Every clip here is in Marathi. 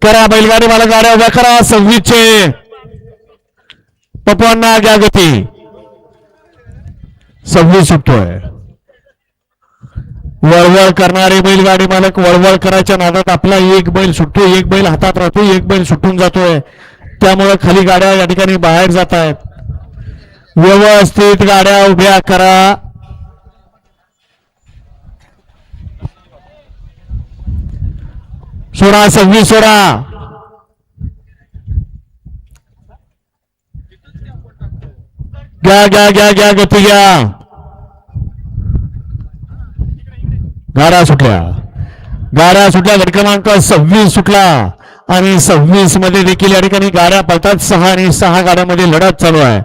करा बैलगाडी मला गाड्या उभ्या करा 26चे पप्पांना घ्या गती 26 सुटतोय वळवळ करणारे बैलगाडी मालक वळवळ करायच्या नादात आपला एक बैल सुटतो एक बैल हातात राहतो एक बैल सुटून जातोय त्यामुळे खाली गाड्या या ठिकाणी बाहेर जात आहेत व्यवस्थित गाड्या उभ्या करा 26 सोडा घ्या घ्या घ्या घ्या गती घ्या गाड्या सुटल्या गट क्रमांक 26 सुटला आणि 26 मध्ये देखील या ठिकाणी गाड्या पळतात 6 आणि 6 गाड्यांमध्ये लढत चालू आहे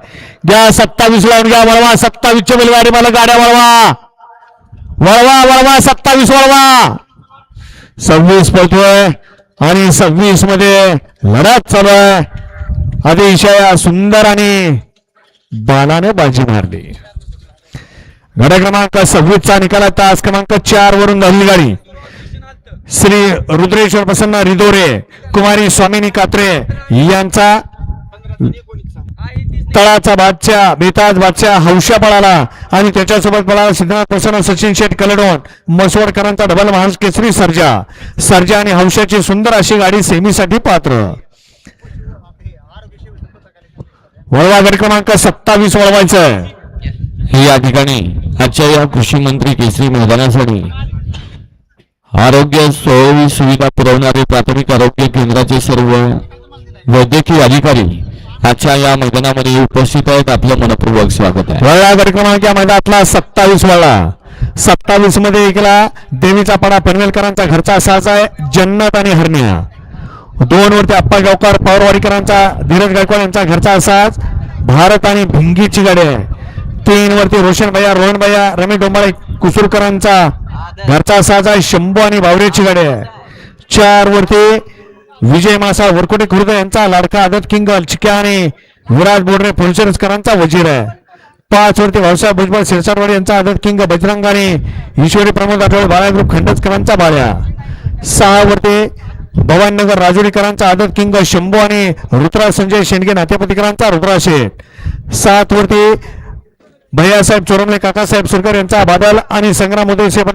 घ्या 27 लावून घ्या वळवा 27 चे बैलगाडी मला गाड्या वळवा 27 वळवा 26 पळतोय आणि 26 मध्ये लढत चालू आहे अतिशय सुंदर आणि बालाने बाजी मारली गट क्रमांक 26 चा निकाल तास क्रमांक 4 वरून झालेली गाडी श्री रुद्रेश्वर प्रसन्न रिदोरे कुमारी स्वामिनी कात्रे यांचा तळाचा बादशाह बेताज बादशाह हौशा पळाला आणि त्याच्यासोबत पळाला सिद्धनाथ प्रसन्न सचिन शेठ कलडोन मसवडकरांचा डबल महाराज केसरी सर्जा आणि हौशाची सुंदर अशी गाडी सेमीसाठी पात्र वळवा गट क्रमांक 27 वळवायचं हे या ठिकाणी आजच्या या कृषी मंत्री केसरी मैदानासाठी आरोग्य सोयी सुविधा पुरवणारे प्राथमिक आरोग्य केंद्राचे सर्व वैद्यकीय अधिकारी आजच्या या मैदानामध्ये उपस्थित आहेत आपलं मनपूर्वक स्वागत आहे वळला गट क्रमांक या मैदानातला 27 वळला 27 मध्ये ऐकला देवीचा पाडा पनवेलकरांचा घरचा साज आहे जन्नत आणि हरण्या 2 वरती अप्पा गावकर पवारवाडीकरांचा धीरज गायकवाड यांचा घरचा साज भारत आणि भिंगीची गाडी आहे 3 वरती रोशन भैया रोहन भैया रमेश डोंबाळे कुसूरकरांचा घरचा साज आहे शंभू आणि बावरेची गाडी आहे 4 वरती विजय मासा वरकोटे खुर्द यांचा लाडका आदत किंग चिक्या आणि विराज बोडरे फुलशेरकरांचा वजीर आहे 5 वरती भाऊसाहेब भुजबळ शिरसाटवाडी यांचा आदत किंग बजरंग आणि ईश्वरी प्रमोद आठवडे बाळा ग्रुप खंडचकरांचा बाळ्या 6 वरती भवानीनगर राजुरीकरांचा आदत किंग शंभू आणि रुद्रा संजय शेंडगे नातेपतीकरांचा रुद्रा शेठ 7 वरती भैयासाहेब चोरमले काकासाहेब सुरकर यांचा बादल आणि संग्राम उदय